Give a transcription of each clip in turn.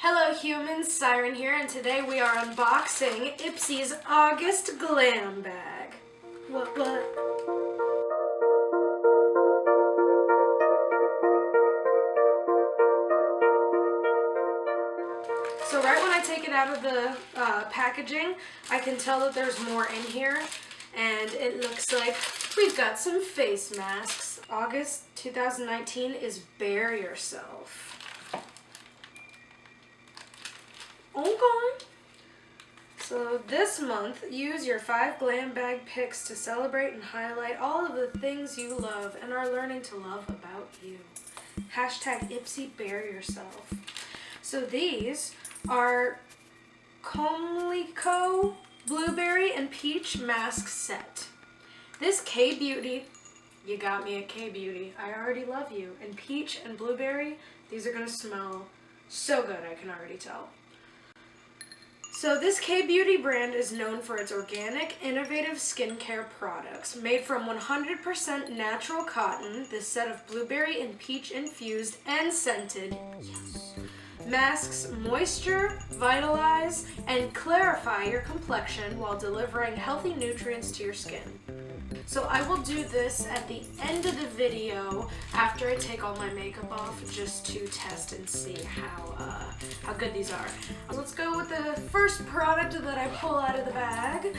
Hello humans, Seyeren here, and today we are unboxing IPSY's August Glam bag. What? So right when I take it out of the packaging, I can tell that there's more in here, and it looks like we've got some face masks. August 2019 is Bare Yourself. Okay. So this month, use your 5 glam bag picks to celebrate and highlight all of the things you love and are learning to love about you. Hashtag IPSY Bare Yourself. So these are COMELYCO Blueberry and Peach Mask Set. This K-Beauty, you got me at K-Beauty. I already love you. And Peach and Blueberry, these are going to smell so good, I can already tell. So this K-Beauty brand is known for its organic, innovative skincare products. Made from 100% natural cotton, this set of blueberry and peach infused and scented masks moisture, vitalize, and clarify your complexion while delivering healthy nutrients to your skin. So I will do this at the end of the video after I take all my makeup off, just to test and see how good these are. Let's go with the first product that I pull out of the bag.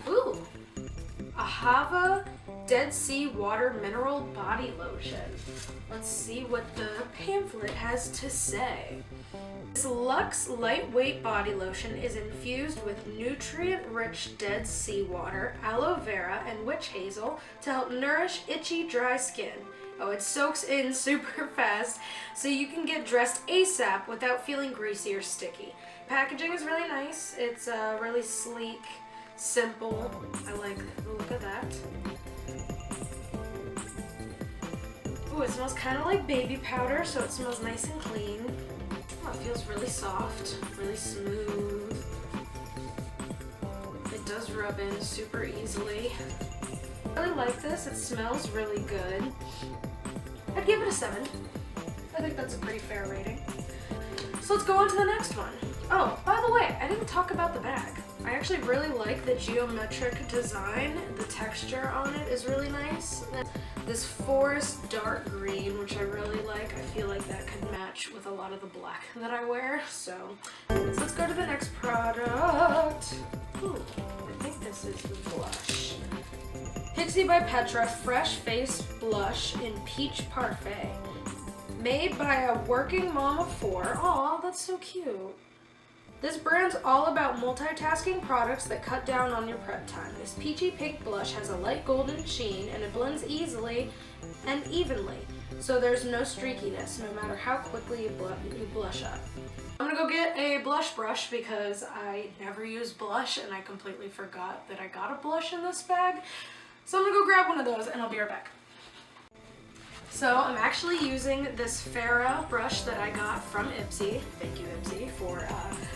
Ooh, AHAVA Dead Sea Water Mineral Body Lotion. Let's see what the pamphlet has to say. This luxe lightweight body lotion is infused with nutrient-rich Dead Sea water, aloe vera, and witch hazel to help nourish itchy, dry skin. Oh, it soaks in super fast, so you can get dressed ASAP without feeling greasy or sticky. Packaging is really nice. It's really sleek, simple. I like the look of that. Ooh, it smells kind of like baby powder, so it smells nice and clean. Oh, it feels really soft, really smooth. It does rub in super easily. I really like this. It smells really good. I'd give it a 7. I think that's a pretty fair rating. So let's go on to the next one. Oh, by the way, I didn't talk about the bag. I actually really like the geometric design. The texture on it is really nice. This forest dark green, which I really like. I feel like that could match with a lot of the black that I wear. So let's go to the next product. Ooh, I think this is the blush. PIXI by PETRA Fresh Face Blush in Peach Parfait. Made by a working mom of 4. Aw, that's so cute. This brand's all about multitasking products that cut down on your prep time. This peachy pink blush has a light golden sheen and it blends easily and evenly, so there's no streakiness no matter how quickly you blush up. I'm gonna go get a blush brush because I never use blush and I completely forgot that I got a blush in this bag. So I'm gonna go grab one of those and I'll be right back. So I'm actually using this Farrah brush that I got from IPSY. Thank you, IPSY, for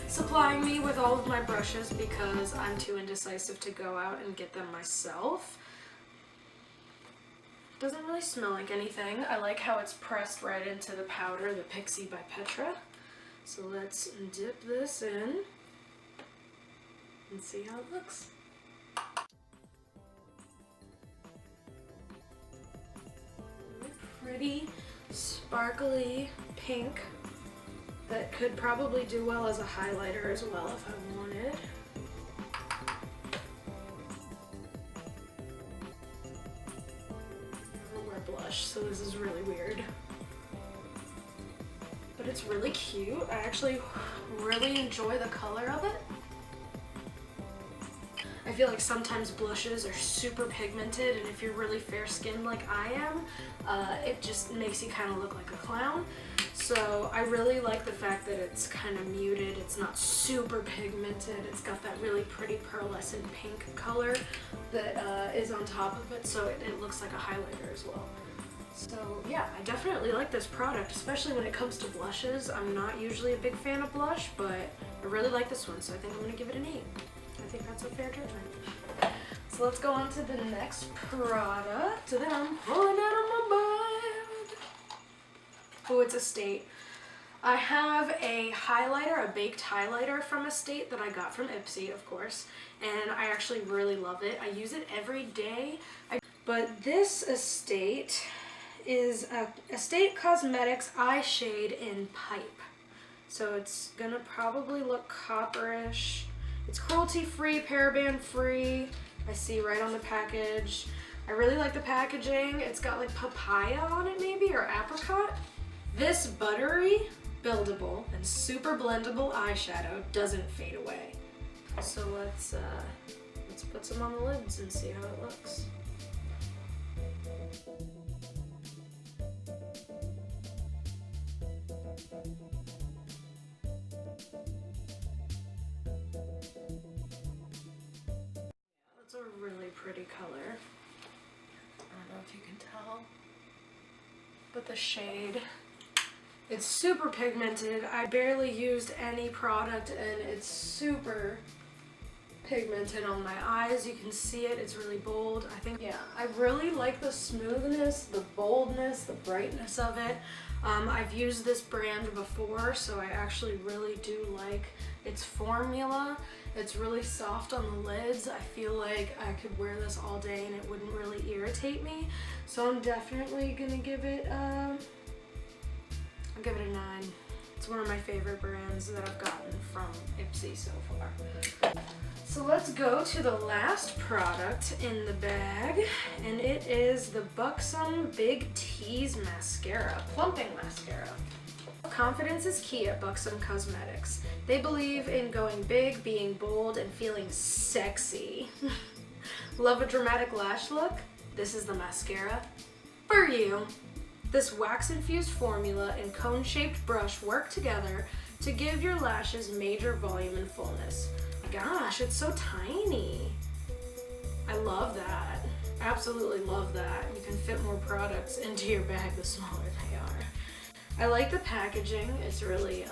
supplying me with all of my brushes because I'm too indecisive to go out and get them myself. Doesn't really smell like anything. I like how it's pressed right into the powder, the PIXI by PETRA. So let's dip this in and see how it looks. Pretty sparkly pink that could probably do well as a highlighter as well if I wanted. I never wear blush, so this is really weird. But it's really cute. I actually really enjoy the color of it. I feel like sometimes blushes are super pigmented, and if you're really fair-skinned like I am, it just makes you kind of look like a clown. So I really like the fact that it's kind of muted. It's not super pigmented. It's got that really pretty pearlescent pink color that is on top of it, so it looks like a highlighter as well. So yeah, I definitely like this product, especially when it comes to blushes. I'm not usually a big fan of blush, but I really like this one, so I think I'm going to give it an 8. I think that's a fair judgment. So let's go on to the next product that I'm pulling out of my bag. Oh, it's Estate. I have a highlighter, a baked highlighter from Estate that I got from IPSY, of course, and I actually really love it. I use it every day. But this Estate is a Estate Cosmetics eye shade in Pipe. So it's gonna probably look copperish. It's cruelty-free, paraben-free. I see right on the package. I really like the packaging. It's got like papaya on it maybe, or apricot. This buttery, buildable, and super blendable eyeshadow doesn't fade away. So let's put some on the lids and see how it looks. That's a really pretty color. I don't know if you can tell, but the shade, it's super pigmented. I barely used any product and it's super pigmented on my eyes. You can see it, it's really bold. I think, yeah, I really like the smoothness, the boldness, the brightness of it. I've used this brand before, so I actually really do like its formula. It's really soft on the lids. I feel like I could wear this all day and it wouldn't really irritate me. So I'm definitely gonna give it, I'll give it a 9. It's one of my favorite brands that I've gotten from IPSY so far. So let's go to the last product in the bag, and it is the BUXOM Big Tease Mascara, Plumping Mascara. Confidence is key at BUXOM Cosmetics. They believe in going big, being bold, and feeling sexy. Love a dramatic lash look? This is the mascara for you. This wax-infused formula and cone-shaped brush work together to give your lashes major volume and fullness. Gosh, it's so tiny. I love that. Absolutely love that. You can fit more products into your bag the smaller they are. I like the packaging. It's really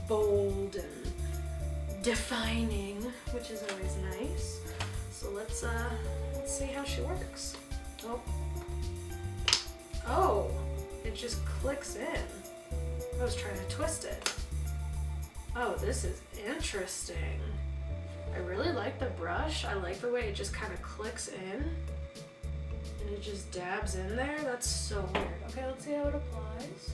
bold and defining, which is always nice. So let's see how she works. Oh, it just clicks in. I was trying to twist it. Oh, this is interesting. I really like the brush. I like the way it just kind of clicks in and it just dabs in there. That's so weird. Okay, let's see how it applies.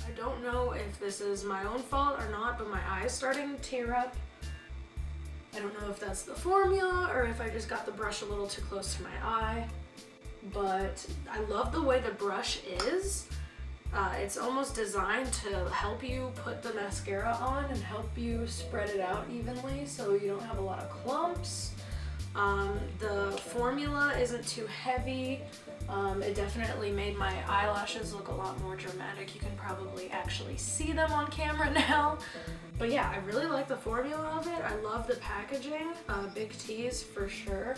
I don't know if this is my own fault or not, but my eye's starting to tear up. I don't know if that's the formula or if I just got the brush a little too close to my eye, but I love the way the brush is. It's almost designed to help you put the mascara on and help you spread it out evenly so you don't have a lot of clumps. The formula isn't too heavy. It definitely made my eyelashes look a lot more dramatic. You can probably actually see them on camera now. But yeah, I really like the formula of it. I love the packaging. Big Tease for sure.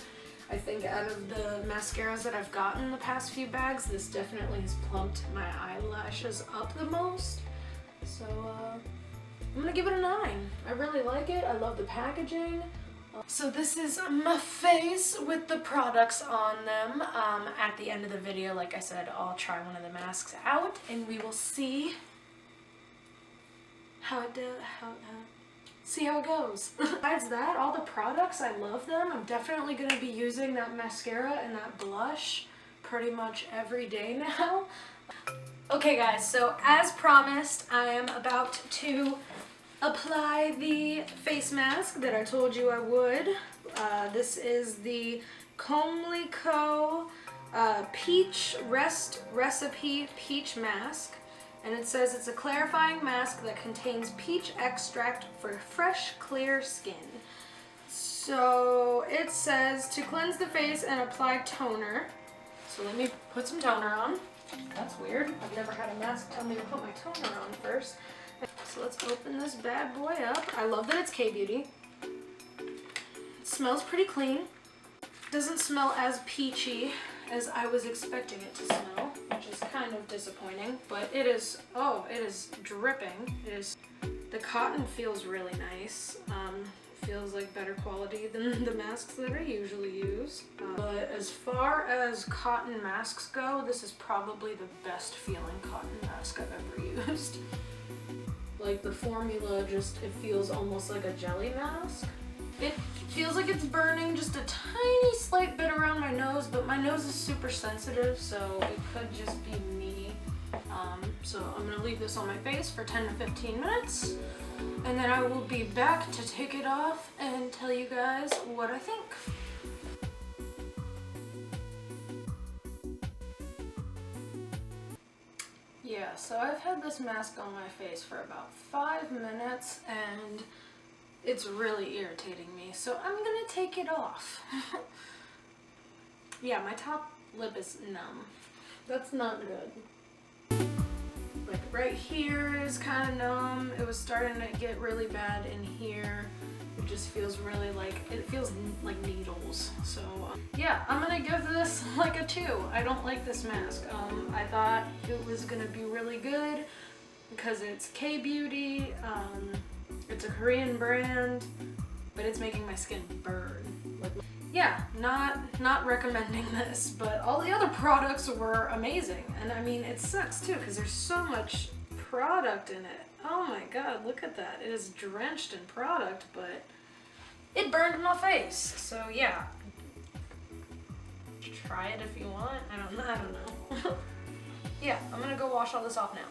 I think out of the mascaras that I've gotten in the past few bags, this definitely has plumped my eyelashes up the most. So I'm gonna give it a 9. I really like it. I love the packaging. So this is my face with the products on them. At the end of the video, like I said, I'll try one of the masks out and we will see how it goes. Besides that, all the products, I love them. I'm definitely going to be using that mascara and that blush pretty much every day now. Okay guys, so as promised, I am about to apply the face mask that I told you I would. This is the COMELYCO Peach Recipe Peach Mask. And it says it's a clarifying mask that contains peach extract for fresh, clear skin. So it says to cleanse the face and apply toner. So let me put some toner on. That's weird. I've never had a mask tell me to put my toner on first. So let's open this bad boy up. I love that it's K-Beauty. It smells pretty clean. Doesn't smell as peachy as I was expecting it to smell, which is kind of disappointing, but it is, oh, it is dripping. It is The cotton feels really nice. Feels like better quality than the masks that I usually use. But as far as cotton masks go, this is probably the best feeling cotton mask I've ever used. Like the formula just, it feels almost like a jelly mask. It feels like it's burning just a tiny slight bit around my nose, but my nose is super sensitive, so it could just be me. So I'm gonna leave this on my face for 10 to 15 minutes, and then I will be back to take it off and tell you guys what I think. Yeah, so I've had this mask on my face for about 5 minutes, and it's really irritating me, so I'm gonna take it off. Yeah, my top lip is numb. That's not good. Like right here is kind of numb. It was starting to get really bad in here. It just feels really like, it feels like needles. So yeah, I'm gonna give this like a 2. I don't like this mask. I thought it was gonna be really good because it's K-Beauty. It's a Korean brand, but it's making my skin burn. Yeah, not recommending this, but all the other products were amazing. And I mean, it sucks too, because there's so much product in it. Oh my god, look at that. It is drenched in product, but it burned my face. So yeah, try it if you want. I don't know. Yeah, I'm gonna go wash all this off now.